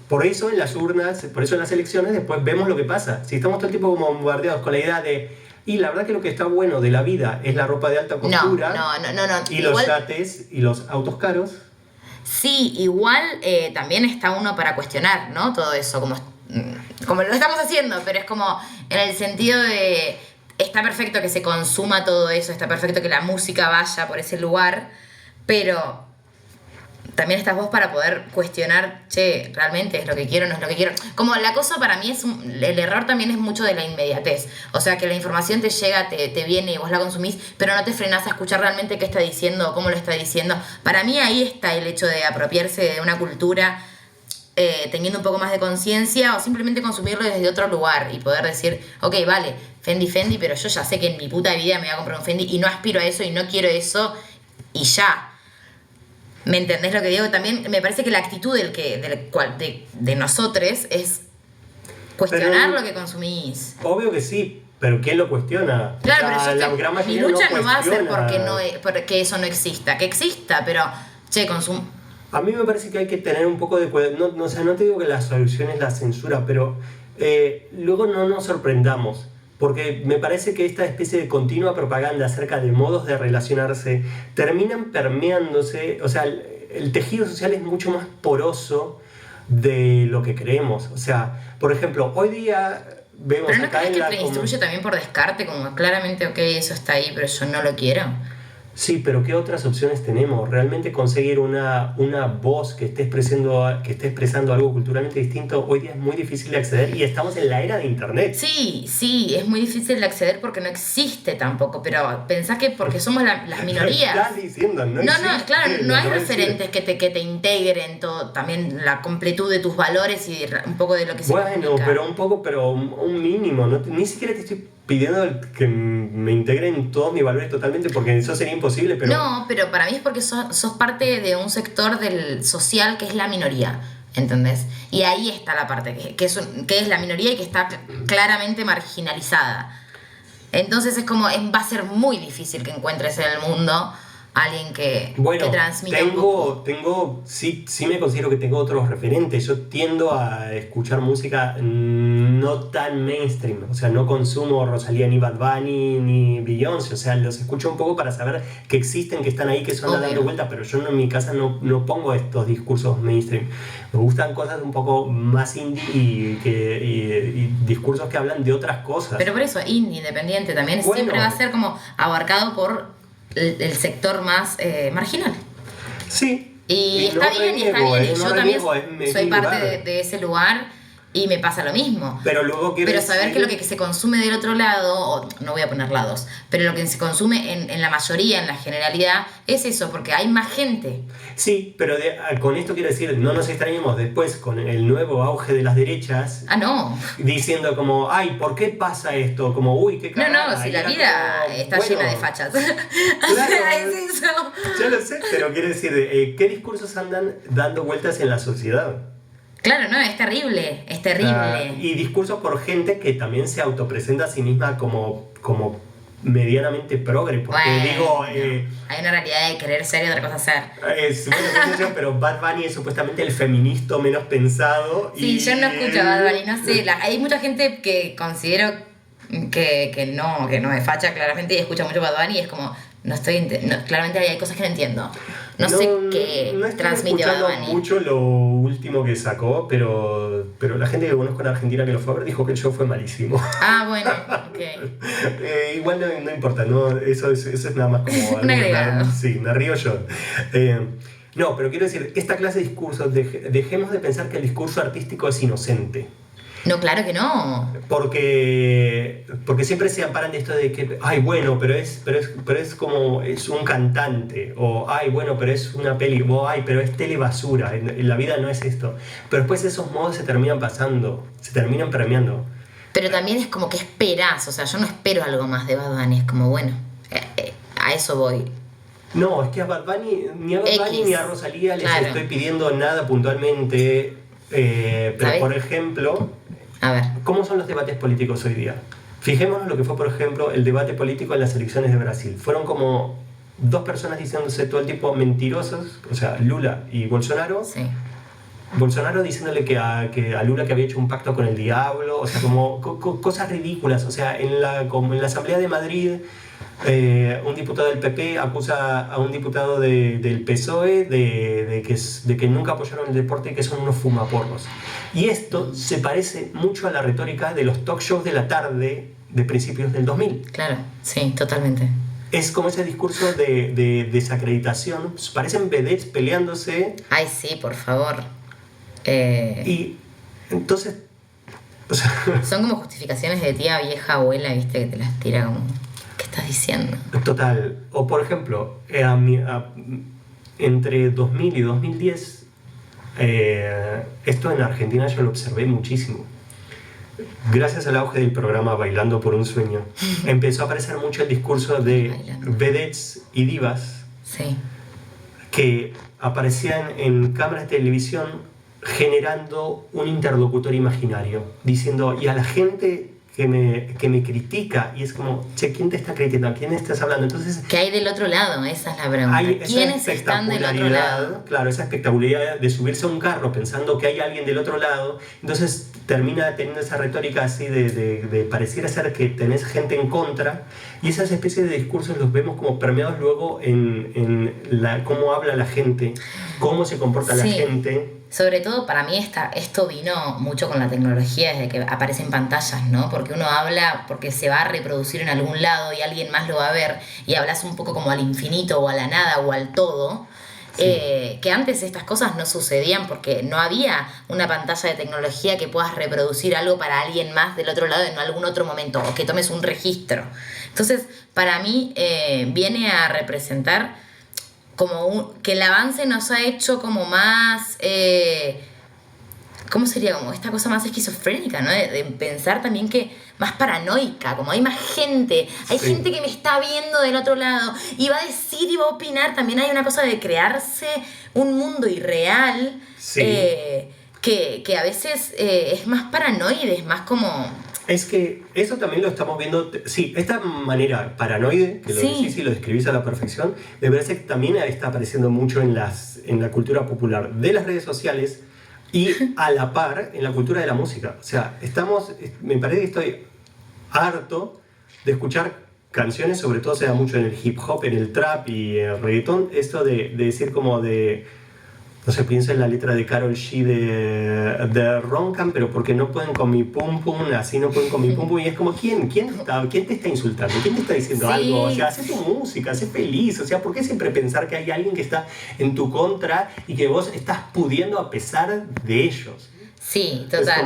Por eso en las urnas, por eso en las elecciones, después vemos lo que pasa. Si estamos todo el tiempo como bombardeados con la idea de... Y la verdad que lo que está bueno de la vida es la ropa de alta costura. No. Y los yates y los autos caros. Sí, igual también está uno para cuestionar, ¿no? Todo eso, como lo estamos haciendo, pero es como en el sentido de... Está perfecto que se consuma todo eso, está perfecto que la música vaya por ese lugar, pero también estás vos para poder cuestionar, che, realmente es lo que quiero, no es lo que quiero. Como la cosa para mí el error también es mucho de la inmediatez. O sea, que la información te llega, te viene y vos la consumís, pero no te frenás a escuchar realmente qué está diciendo o cómo lo está diciendo. Para mí ahí está el hecho de apropiarse de una cultura teniendo un poco más de conciencia o simplemente consumirlo desde otro lugar y poder decir, ok, vale, Fendi, pero yo ya sé que en mi puta vida me voy a comprar un Fendi y no aspiro a eso y no quiero eso y ya. ¿Me entendés lo que digo? También me parece que la actitud de nosotros es cuestionar lo que consumís. Obvio que sí, pero ¿quién lo cuestiona? Claro, O sea, pero la gran mi mayoría lucha no va a ser cuestiona. porque eso no exista. Que exista, pero, che, A mí me parece que hay que tener un poco de cuidado. No, o sea, no te digo que la solución es la censura, pero luego no nos sorprendamos. Porque me parece que esta especie de continua propaganda acerca de modos de relacionarse terminan permeándose. O sea, el tejido social es mucho más poroso de lo que creemos. O sea, por ejemplo, hoy día vemos pero no acá crees en que te instruye también por descarte, como claramente, ok, eso está ahí, pero yo no lo quiero. Sí, pero ¿qué otras opciones tenemos? Realmente conseguir una voz que esté expresando algo culturalmente distinto hoy día es muy difícil de acceder y estamos en la era de Internet. Sí, es muy difícil de acceder porque no existe tampoco, pero pensá que porque somos las minorías. Estás diciendo, no existe, claro, no hay lo referentes que te integren todo, también la completud de tus valores y un poco de lo que se Bueno, comunica. pero un poco, pero un mínimo. Ni siquiera te estoy pidiendo que me integren todos mis valores totalmente porque eso sería imposible, pero... No, pero para mí es porque sos parte de un sector del social que es la minoría, ¿entendés? Y ahí está la parte, que es la minoría y que está claramente marginalizada. Entonces es como, va a ser muy difícil que encuentres en el mundo alguien que transmita un poco. Sí me considero que tengo otros referentes. Yo tiendo a escuchar música no tan mainstream. O sea, no consumo Rosalía ni Bad Bunny ni Beyoncé. O sea, los escucho un poco para saber que existen, que están ahí, que son dando vueltas. Pero yo en mi casa no pongo estos discursos mainstream. Me gustan cosas un poco más indie y discursos que hablan de otras cosas. Pero por eso, indie, independiente, también siempre va a ser como abarcado por el sector más marginal. Sí. Y está bien. Y yo también soy parte de ese lugar y me pasa lo mismo. Pero luego saber que lo que se consume del otro lado, no voy a poner lados, pero lo que se consume en la mayoría, en la generalidad, es eso, porque hay más gente. Sí, pero con esto quiero decir, no nos extrañemos después con el nuevo auge de las derechas. No. Diciendo como, ay, ¿por qué pasa esto? Como, uy, qué cagada. No, si la vida está llena de fachas. Claro, es eso. Yo lo sé, pero quiero decir, ¿qué discursos andan dando vueltas en la sociedad? Claro, no, es terrible. Y discursos por gente que también se autopresenta a sí misma como medianamente progre, porque hay una realidad de querer ser y otra cosa ser. Pero Bad Bunny es supuestamente el feminista menos pensado. Sí, yo no escucho a Bad Bunny, no sé, hay mucha gente que considero que no es facha claramente y escucha mucho Bad Bunny y es como, claramente hay cosas que no entiendo. No sé qué transmite Bad Bunny. No mucho lo último que sacó, pero la gente que conozco en Argentina que lo fue a ver dijo que el show fue malísimo. Bueno, ok. Igual no importa, ¿no? Eso es nada más como... Un agregado. Sí, me río yo. No, pero quiero decir, esta clase de discursos, dejemos de pensar que el discurso artístico es inocente. No, claro que no. Porque siempre se amparan de esto de que, ay, bueno, pero es como, es un cantante, o ay, bueno, pero es una peli, o ay, pero es telebasura, en la vida no es esto. Pero después esos modos se terminan pasando, se terminan permeando. Pero también es como que esperás, o sea, yo no espero algo más de Bad Bunny, es como, bueno, a eso voy. No, es que a Bad Bunny, ni a Bad Bunny ni a Rosalía les estoy pidiendo nada puntualmente, pero ¿sabes? Por ejemplo... A ver. ¿Cómo son los debates políticos hoy día? Fijémonos lo que fue, por ejemplo, el debate político en las elecciones de Brasil. Fueron como dos personas diciéndose todo el tiempo mentirosos, o sea, Lula y Bolsonaro. Sí. Bolsonaro diciéndole que a Lula que había hecho un pacto con el diablo, o sea, como cosas ridículas. O sea, como en la Asamblea de Madrid, un diputado del PP acusa a un diputado del PSOE de que nunca apoyaron el deporte y que son unos fumaporros. Y esto se parece mucho a la retórica de los talk shows de la tarde de principios del 2000. Claro, sí, totalmente. es como ese discurso de desacreditación. Parecen vedettes peleándose. Ay, sí, por favor. Y entonces... O sea, son como justificaciones de tía vieja abuela, ¿viste? Que te las tira como... ¿Qué estás diciendo? Total. O por ejemplo, entre 2000 y 2010, esto en Argentina yo lo observé muchísimo. Gracias al auge del programa Bailando por un Sueño, empezó a aparecer mucho el discurso de vedettes y divas, sí, que aparecían en cámaras de televisión generando un interlocutor imaginario, diciendo, y a la gente que me critica, y es como, che, ¿quién te está criticando? ¿A quién estás hablando? Entonces, ¿qué hay del otro lado? Esa es la pregunta. ¿Quiénes están del otro lado? Claro, esa espectacularidad de subirse a un carro pensando que hay alguien del otro lado, entonces termina teniendo esa retórica así de pareciera ser que tenés gente en contra, y esas especies de discursos los vemos como permeados luego en cómo habla la gente, cómo se comporta la gente. Sobre todo para mí esto vino mucho con la tecnología desde que aparecen pantallas, ¿no? Porque uno habla porque se va a reproducir en algún lado y alguien más lo va a ver y hablas un poco como al infinito o a la nada o al todo. Sí. Que antes estas cosas no sucedían porque no había una pantalla de tecnología que puedas reproducir algo para alguien más del otro lado en algún otro momento o que tomes un registro. Entonces, para mí viene a representar como que el avance nos ha hecho como más... ¿cómo sería? Como esta cosa más esquizofrénica, ¿no? De pensar también que más paranoica, como hay más gente, hay gente que me está viendo del otro lado y va a decir y va a opinar. También hay una cosa de crearse un mundo irreal que a veces es más paranoide, es más como... Es que eso también lo estamos viendo, sí, esta manera paranoide, que lo decís y lo describís a la perfección, me parece que también está apareciendo mucho en la cultura popular de las redes sociales y a la par en la cultura de la música. O sea, me parece que estoy harto de escuchar canciones, sobre todo se da mucho en el hip hop, en el trap y el reggaetón, esto de decir como de... No sé, pienso en la letra de Karol G de Roncan, pero porque no pueden con mi pum pum, así no pueden con mi pum pum. Y es como, ¿quién te está insultando? ¿Quién te está diciendo algo? O sea, hace tu música, sé feliz. O sea, ¿por qué siempre pensar que hay alguien que está en tu contra y que vos estás pudiendo a pesar de ellos? Sí, total.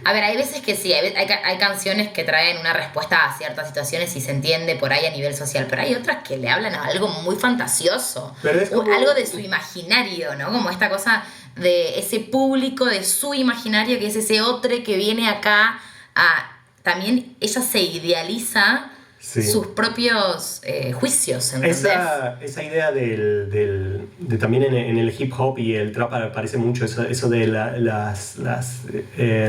A ver, hay veces que sí, hay canciones que traen una respuesta a ciertas situaciones y se entiende por ahí a nivel social, pero hay otras que le hablan a algo muy fantasioso, algo de su imaginario, ¿no? Como esta cosa de ese público de su imaginario, que es ese otro que viene acá a... También ella se idealiza sus propios juicios, ¿entendés? Esa idea de también en el hip hop y el trap aparece mucho eso de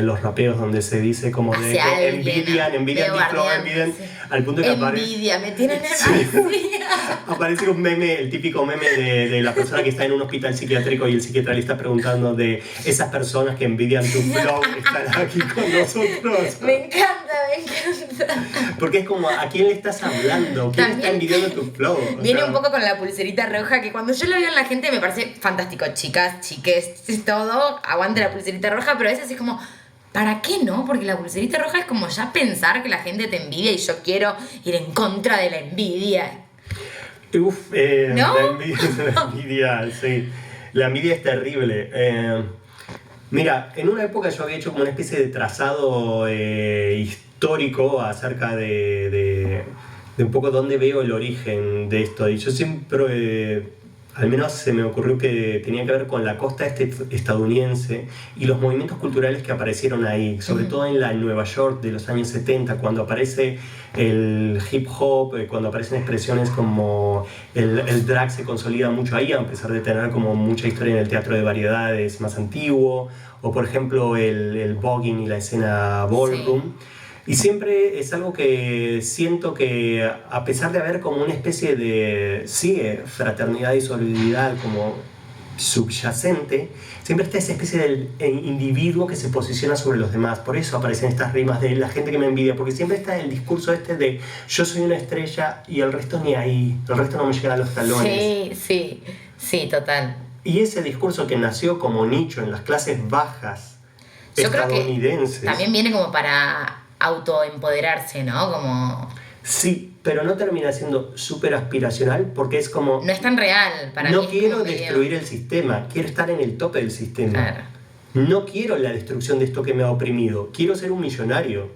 los rapeos donde se dice como de envidian al punto que envidia, me tienen aparece un meme, el típico meme de la persona que está en un hospital psiquiátrico y el psiquiatra le está preguntando de esas personas que envidian tu flow están aquí con nosotros. Me encanta. Porque es como, ¿a quién le estás hablando? ¿Quién está envidiando tu flow? Viene un poco con la pulserita roja, que cuando yo lo veo en la gente me parece fantástico. Chicas, chiques, todo, aguante la pulserita roja, pero a veces es como, ¿para qué no? Porque la pulserita roja es como ya pensar que la gente te envidia y yo quiero ir en contra de la envidia. ¿No? La envidia, sí. La envidia es terrible. Mira, en una época yo había hecho como una especie de trazado histórico acerca de un poco dónde veo el origen de esto. Y yo siempre, al menos se me ocurrió que tenía que ver con la costa estadounidense y los movimientos culturales que aparecieron ahí, sobre todo en la Nueva York de los años 70, cuando aparece el hip hop, cuando aparecen expresiones como el drag se consolida mucho ahí, a pesar de tener como mucha historia en el teatro de variedades más antiguo, o por ejemplo el voguing y la escena ballroom. Y siempre es algo que siento que, a pesar de haber como una especie de fraternidad y solidaridad como subyacente, siempre está esa especie de individuo que se posiciona sobre los demás. Por eso aparecen estas rimas de la gente que me envidia, porque siempre está el discurso de yo soy una estrella y el resto ni ahí, el resto no me llega a los talones. Sí, total. Y ese discurso que nació como nicho en las clases bajas estadounidenses. Creo que también viene como para autoempoderarse, ¿no? Como... Sí, pero no termina siendo súper aspiracional porque es como... No es tan real, para mí No es quiero como medio- destruir el sistema, quiero estar en el tope del sistema. Claro. No quiero la destrucción de esto que me ha oprimido, quiero ser un millonario.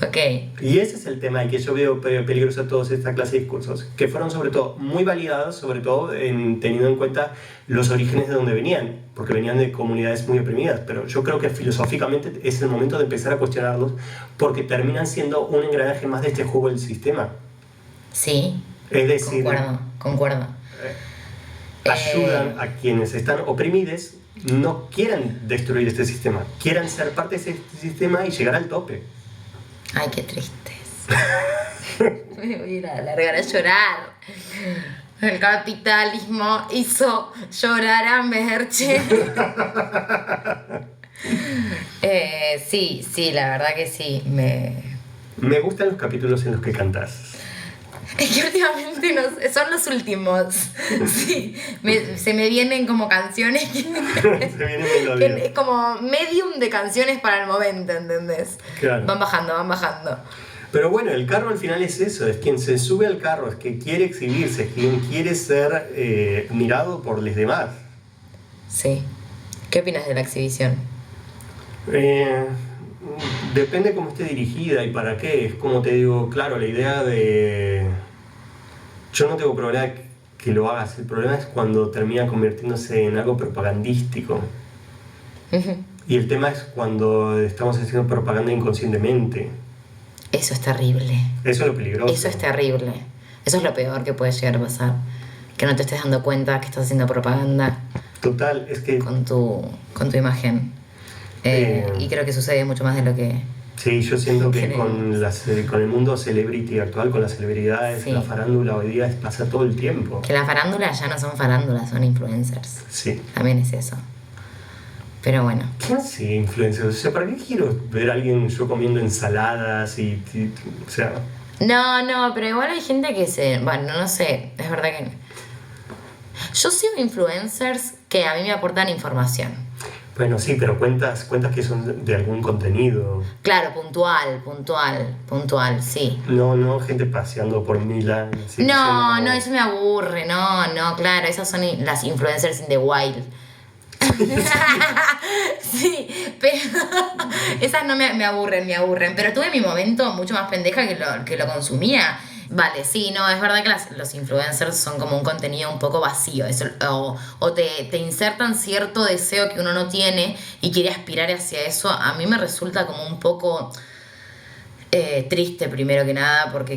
Ok. Y ese es el tema y que yo veo peligroso a toda esta clase de discursos, que fueron sobre todo muy validados, sobre todo teniendo en cuenta los orígenes de donde venían, porque venían de comunidades muy oprimidas, pero yo creo que filosóficamente es el momento de empezar a cuestionarlos porque terminan siendo un engranaje más de este juego del sistema. Sí. Es decir, Concuerdo. ayudan a quienes están oprimidos, no quieran destruir este sistema, quieran ser parte de ese sistema y llegar al tope. Ay, qué tristeza. Me voy a ir a largar a llorar. El capitalismo hizo llorar a Merche. Sí, la verdad que sí. Me gustan los capítulos en los que cantas. Es que últimamente son los últimos. Sí, se me vienen como canciones Se vienen melodías. es como medium de canciones para el momento, ¿entendés? Claro. Van bajando. Pero bueno, el carro al final es eso, es quien se sube al carro, es que quiere exhibirse, es quien quiere ser mirado por los demás. Sí. ¿Qué opinas de la exhibición? Depende cómo esté dirigida y para qué. Es como te digo, claro, la idea de... Yo no tengo problema que lo hagas, el problema es cuando termina convirtiéndose en algo propagandístico. Y el tema es cuando estamos haciendo propaganda inconscientemente. Eso es terrible. Eso es lo peligroso. Eso es terrible. Eso es lo peor que puede llegar a pasar. Que no te estés dando cuenta que estás haciendo propaganda Total, es que... con tu imagen. Y creo que sucede mucho más de lo que... Sí, yo siento que Creemos. con el mundo celebrity actual, con las celebridades, Sí. la farándula hoy día pasa todo el tiempo. Que las farándulas ya no son farándulas, son influencers. Sí. También es eso. Pero bueno. ¿Quién hace influencers? O sea, ¿para qué quiero ver a alguien yo comiendo ensaladas o sea... No, pero igual hay gente que Bueno, no sé, es verdad que... Yo sigo influencers que a mí me aportan información. Bueno, sí, pero cuentas que son de algún contenido. Claro, puntual, sí. No gente paseando por Milán. así, No, diciendo, eso me aburre, no, claro, esas son las influencers in the wild. Sí, pero esas no me aburren, pero tuve mi momento mucho más pendeja que lo consumía. Vale, sí, no, es verdad que los influencers son como un contenido un poco vacío, o te insertan cierto deseo que uno no tiene y quiere aspirar hacia eso. A mí me resulta como un poco triste primero que nada, porque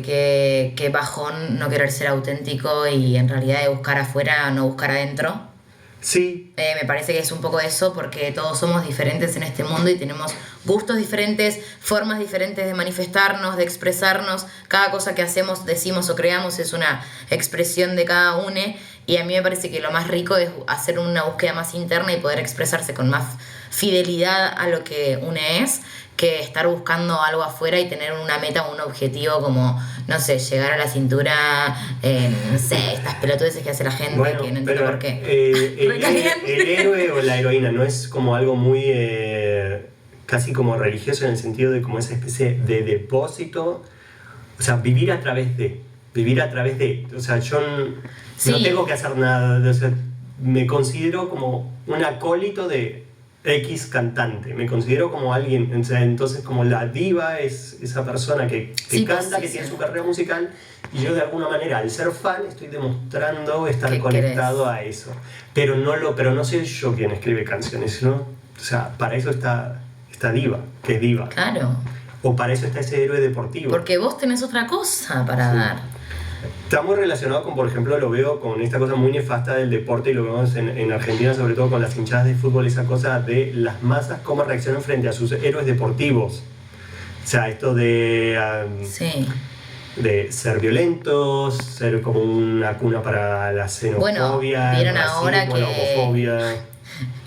qué bajón no querer ser auténtico y en realidad de buscar afuera no buscar adentro. Sí, Me parece que es un poco eso, porque todos somos diferentes en este mundo y tenemos gustos diferentes, formas diferentes de manifestarnos, de expresarnos. Cada cosa que hacemos, decimos o creamos es una expresión de cada uno. Y a mí me parece que lo más rico es hacer una búsqueda más interna y poder expresarse con más fidelidad a lo que uno es, que estar buscando algo afuera y tener una meta o un objetivo como, no sé, llegar a la cintura, no sé, estas pelotudeces que hace la gente, bueno, que no entiendo pero por qué. el héroe o la heroína no es como algo muy casi como religioso en el sentido de como esa especie de depósito, o sea, vivir a través de, o sea, yo no Sí. tengo que hacer nada, o sea, me considero como un acólito de X cantante, me considero como alguien, o sea, entonces como la diva es esa persona que Sí, canta, pues, que sí, tiene sí. su carrera musical, y yo de alguna manera al ser fan estoy demostrando estar ¿Qué conectado querés? a eso, pero no soy yo quien escribe canciones, sino, o sea, para eso está diva, que es diva, Claro, o para eso está ese héroe deportivo. porque vos tenés otra cosa para Sí. dar. Está muy relacionado con, por ejemplo, lo veo con esta cosa muy nefasta del deporte y lo vemos en Argentina, sobre todo con las hinchadas de fútbol, esa cosa de las masas, cómo reaccionan frente a sus héroes deportivos. O sea, esto Sí. de ser violentos, ser como una cuna para la xenofobia, Bueno, vieron el ahora racismo, la que- homofobia.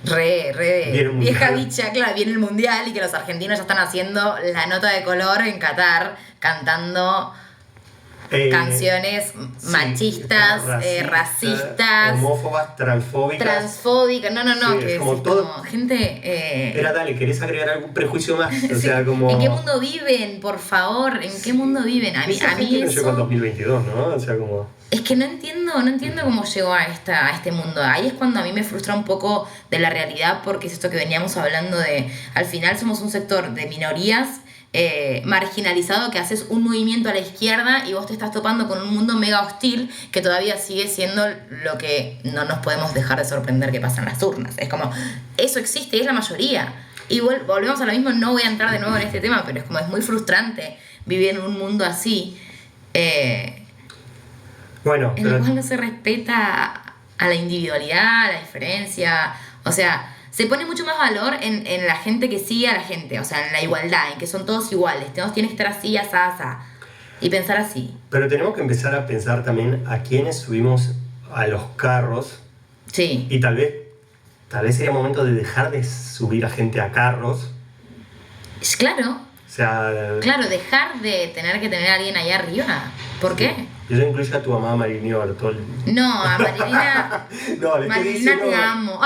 Viene Viene el vieja mundial. bicha, claro, viene el mundial y que los argentinos ya están haciendo la nota de color en Qatar, cantando canciones machistas, racistas, homófobas, transfóbicas. No, Sí, que es como es todo. como gente... Era, dale, ¿querés agregar algún prejuicio más? O sea, como... ¿En qué mundo viven, por favor? ¿En qué mundo viven? A mí Esa gente no llegó en eso... 2022, ¿no? O sea, como... Es que no entiendo cómo llegó a este mundo. Ahí es cuando a mí me frustra un poco de la realidad, porque es esto que veníamos hablando de, al final somos un sector de minorías marginalizado, que haces un movimiento a la izquierda y vos te estás topando con un mundo mega hostil que todavía sigue siendo lo que no nos podemos dejar de sorprender que pasa en las urnas. Es como, eso existe y es la mayoría. Y volvemos a lo mismo, no voy a entrar de nuevo en este tema, pero es muy frustrante vivir en un mundo así. Bueno, En el cual no se respeta a la individualidad, a la diferencia. O sea, se pone mucho más valor en la gente que sigue a la gente. O sea, en la igualdad, en que son todos iguales. Todos tienen que estar así, asá. Y pensar así. Pero tenemos que empezar a pensar también a quiénes subimos a los carros. Sí. Y tal vez sería momento de dejar de subir a gente a carros. Claro. O sea... Claro, dejar de tener que tener a alguien allá arriba. ¿Por qué? Y eso incluye a tu mamá Marilina Bartol. No, a Marilina... No, le estoy Marilina, diciendo... te amo.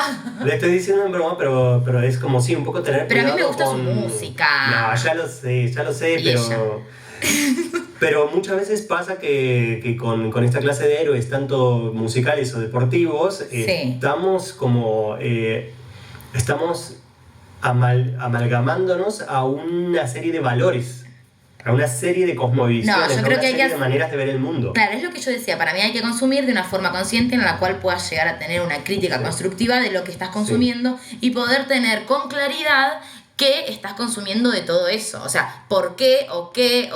Le estoy diciendo en broma, pero es como sí, un poco tener Pero cuidado. a mí me gusta con... su música. No, ya lo sé, Y pero... Pero muchas veces pasa que con esta clase de héroes, tanto musicales o deportivos, Sí. estamos como... estamos amalgamándonos a una serie de valores, a una serie de cosmovisiones, No, yo a creo una que hay serie que de maneras de ver el mundo. Claro, es lo que yo decía, para mí hay que consumir de una forma consciente en la cual puedas llegar a tener una crítica Sí. constructiva de lo que estás consumiendo y poder tener con claridad qué estás consumiendo de todo eso. O sea, por qué o qué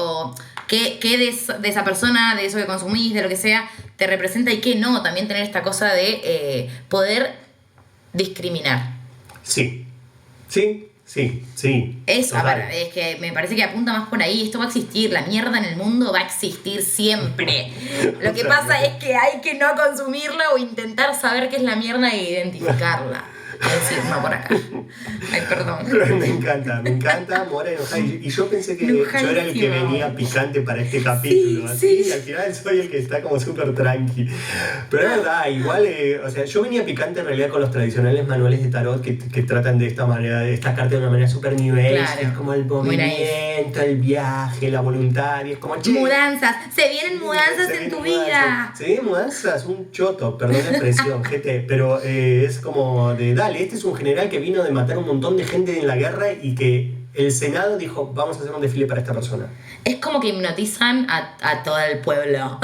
de esa persona, de eso que consumís, de lo que sea, te representa y qué no. También tener esta cosa de poder discriminar. Sí. Eso, a Total. ver, es que me parece que apunta más por ahí. Esto va a existir, la mierda en el mundo va a existir siempre. Lo que pasa es que hay que no consumirla o intentar saber qué es la mierda e identificarla. Es decir, no por acá. Ay, perdón. Me encanta, Mora enojada. Y yo pensé que yo era el que venía picante para este capítulo. Sí, así, sí. Y al final soy el que está como súper tranqui. Pero es verdad, igual, o sea, yo venía picante en realidad con los tradicionales manuales de tarot que tratan de esta manera, de esta carta de una manera súper new age, Claro, que es como el muy movimiento, el viaje, la voluntad, y es como, che, Mudanzas, se vienen mudanzas se en vienen tu mudanzas. vida. Sí, mudanzas, un choto, perdón la expresión, gente, pero es como de, dale, este es un general que vino de matar un montón de gente en la guerra y que el Senado dijo, vamos a hacer un desfile para esta persona. Es como que hipnotizan a todo el pueblo.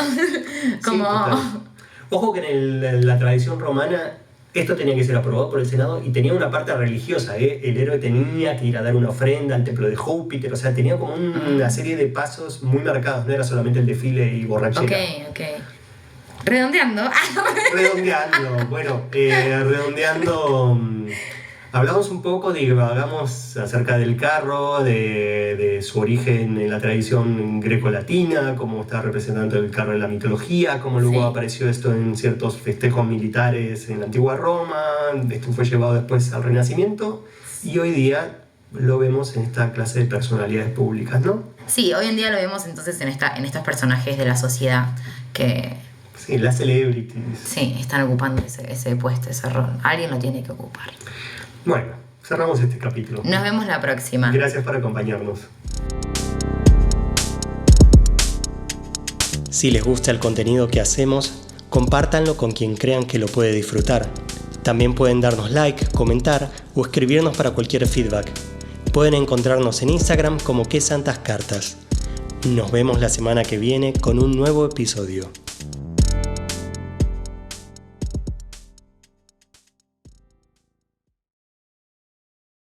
Como... Sí, total. Ojo que en la tradición romana esto tenía que ser aprobado por el Senado y tenía una parte religiosa, ¿eh? El héroe tenía que ir a dar una ofrenda al templo de Júpiter, o sea, tenía como una serie de pasos muy marcados, no era solamente el desfile y borrachera. Ok. Redondeando. Redondeando, hablamos un poco, divagamos acerca del carro, de su origen en la tradición greco-latina, cómo está representando el carro en la mitología, cómo luego Sí. apareció esto en ciertos festejos militares en la antigua Roma, esto fue llevado después al Renacimiento y hoy día lo vemos en esta clase de personalidades públicas, ¿no? Sí, hoy en día lo vemos entonces en estos personajes de la sociedad que Sí, las celebrities. sí, están ocupando ese puesto, ese rol. Alguien lo tiene que ocupar. Bueno, cerramos este capítulo. Nos vemos la próxima. Gracias por acompañarnos. Si les gusta el contenido que hacemos, compártanlo con quien crean que lo puede disfrutar. También pueden darnos like, comentar o escribirnos para cualquier feedback. Pueden encontrarnos en Instagram como Qué Santas Cartas. Nos vemos la semana que viene con un nuevo episodio.